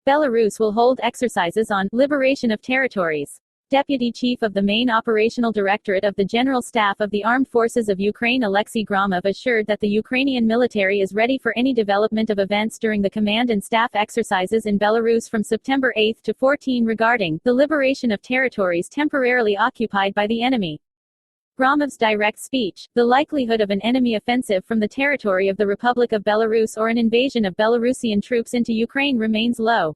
Belarus will hold exercises on liberation of territories. Deputy Chief of the Main Operational Directorate of the General Staff of the Armed Forces of Ukraine Aleksey Gromov assured that the Ukrainian military is ready for any development of events during the command and staff exercises in Belarus from September 8 to 14 regarding the liberation of territories temporarily occupied by the enemy. Gromov's direct speech, the likelihood of an enemy offensive from the territory of the Republic of Belarus or an invasion of Belarusian troops into Ukraine remains low.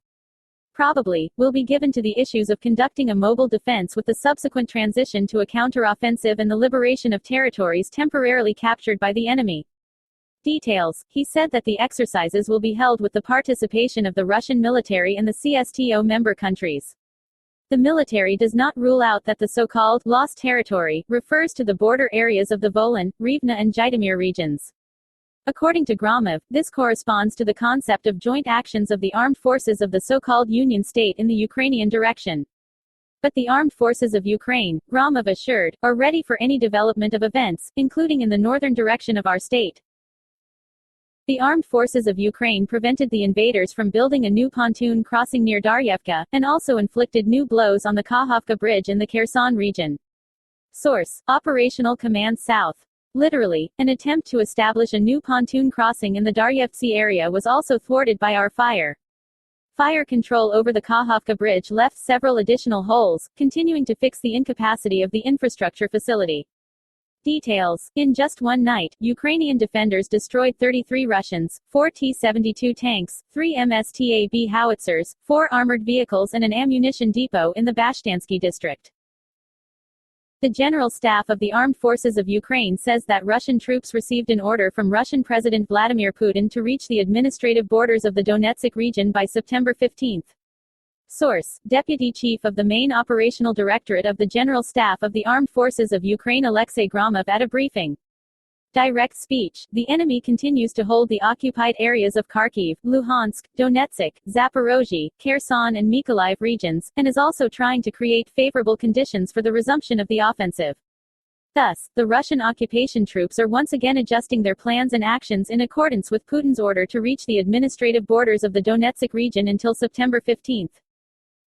Probably, will be given to the issues of conducting a mobile defense with the subsequent transition to a counteroffensive and the liberation of territories temporarily captured by the enemy. Details. He said that the exercises will be held with the participation of the Russian military and the CSTO member countries. The military does not rule out that the so-called lost territory refers to the border areas of the Volyn, Rivne and Zhytomyr regions. According to Gromov, this corresponds to the concept of joint actions of the armed forces of the so-called Union State in the Ukrainian direction. But the armed forces of Ukraine, Gromov assured, are ready for any development of events, including in the northern direction of our state. The armed forces of Ukraine prevented the invaders from building a new pontoon crossing near Daryevka, and also inflicted new blows on the Kakhovka Bridge in the Kherson region. Source: Operational Command South. Literally, an attempt to establish a new pontoon crossing in the Daryevka area was also thwarted by our fire. Fire control over the Kakhovka Bridge left several additional holes, continuing to fix the incapacity of the infrastructure facility. Details. In just one night, Ukrainian defenders destroyed 33 Russians, 4 T-72 tanks, 3 MSTAB howitzers, 4 armored vehicles and an ammunition depot in the Bashtansky district. The General Staff of the Armed Forces of Ukraine says that Russian troops received an order from Russian President Vladimir Putin to reach the administrative borders of the Donetsk region by September 15. Source: Deputy Chief of the Main Operational Directorate of the General Staff of the Armed Forces of Ukraine Aleksey Gromov at a briefing. Direct speech. The enemy continues to hold the occupied areas of Kharkiv, Luhansk, Donetsk, Zaporozhye, Kherson and Mykolaiv regions, and is also trying to create favorable conditions for the resumption of the offensive. Thus, the Russian occupation troops are once again adjusting their plans and actions in accordance with Putin's order to reach the administrative borders of the Donetsk region until September 15.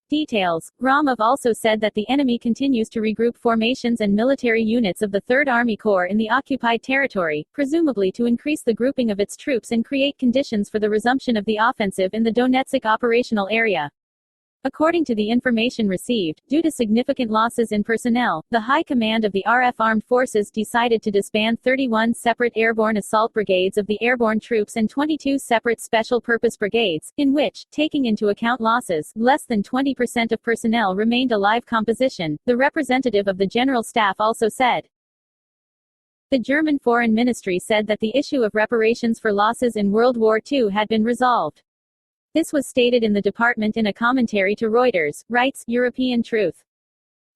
Details. Gromov also said that the enemy continues to regroup formations and military units of the 3rd Army Corps in the occupied territory, presumably to increase the grouping of its troops and create conditions for the resumption of the offensive in the Donetsk operational area. According to the information received, due to significant losses in personnel, the High Command of the RF Armed Forces decided to disband 31 separate airborne assault brigades of the airborne troops and 22 separate special purpose brigades, in which, taking into account losses, less than 20% of personnel remained alive composition, the representative of the General Staff also said. The German Foreign Ministry said that the issue of reparations for losses in World War II had been resolved. This was stated in the department in a commentary to Reuters, writes European Truth.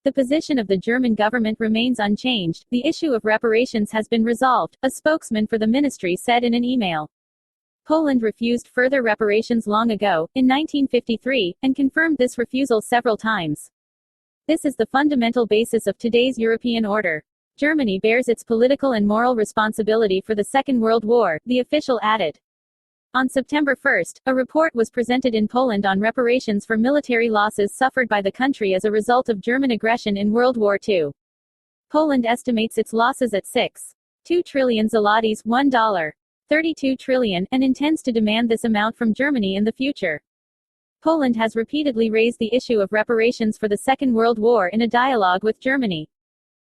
The position of the German government remains unchanged. The issue of reparations has been resolved, a spokesman for the ministry said in an email. Poland refused further reparations long ago, in 1953, and confirmed this refusal several times. This is the fundamental basis of today's European order. Germany bears its political and moral responsibility for the Second World War, the official added. On September 1, a report was presented in Poland on reparations for military losses suffered by the country as a result of German aggression in World War II. Poland estimates its losses at 6.2 trillion zlotys, $1.32 trillion, and intends to demand this amount from Germany in the future. Poland has repeatedly raised the issue of reparations for the Second World War in a dialogue with Germany.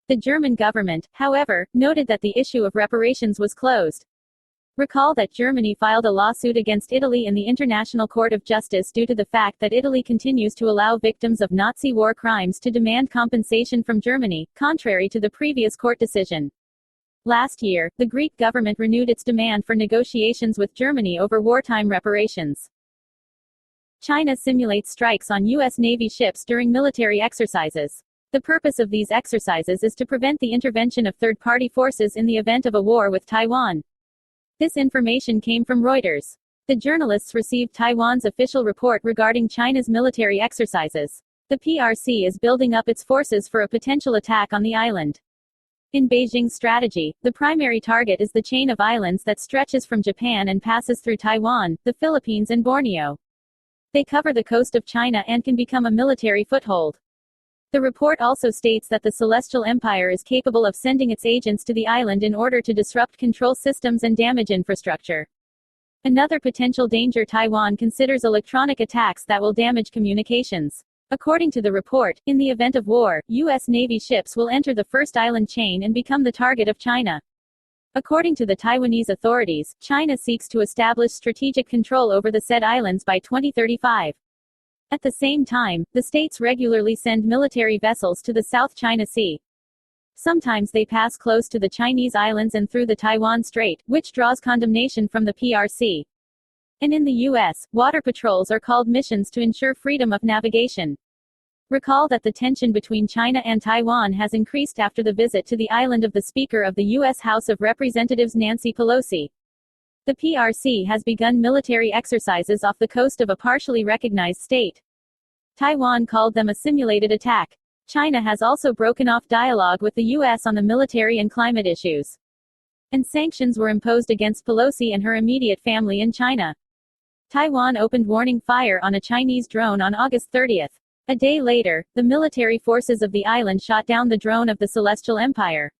The German government, however, noted that the issue of reparations was closed. Recall that Germany filed a lawsuit against Italy in the International Court of Justice due to the fact that Italy continues to allow victims of Nazi war crimes to demand compensation from Germany, contrary to the previous court decision. Last year, the Greek government renewed its demand for negotiations with Germany over wartime reparations. China simulates strikes on U.S. Navy ships during military exercises. The purpose of these exercises is to prevent the intervention of third-party forces in the event of a war with Taiwan. This information came from Reuters. The journalists received Taiwan's official report regarding China's military exercises. The PRC is building up its forces for a potential attack on the island. In Beijing's strategy, the primary target is the chain of islands that stretches from Japan and passes through Taiwan, the Philippines and Borneo. They cover the coast of China and can become a military foothold. The report also states that the Celestial Empire is capable of sending its agents to the island in order to disrupt control systems and damage infrastructure. Another potential danger: Taiwan considers electronic attacks that will damage communications. According to the report, in the event of war, U.S. Navy ships will enter the first island chain and become the target of China. According to the Taiwanese authorities, China seeks to establish strategic control over the said islands by 2035. At the same time, the states regularly send military vessels to the South China Sea. Sometimes they pass close to the Chinese islands and through the Taiwan Strait, which draws condemnation from the PRC. And in the U.S., water patrols are called missions to ensure freedom of navigation. Recall that the tension between China and Taiwan has increased after the visit to the island of the Speaker of the U.S. House of Representatives Nancy Pelosi. The PRC has begun military exercises off the coast of a partially recognized state. Taiwan called them a simulated attack. China has also broken off dialogue with the U.S. on the military and climate issues. And sanctions were imposed against Pelosi and her immediate family in China. Taiwan opened warning fire on a Chinese drone on August 30. A day later, the military forces of the island shot down the drone of the Celestial Empire.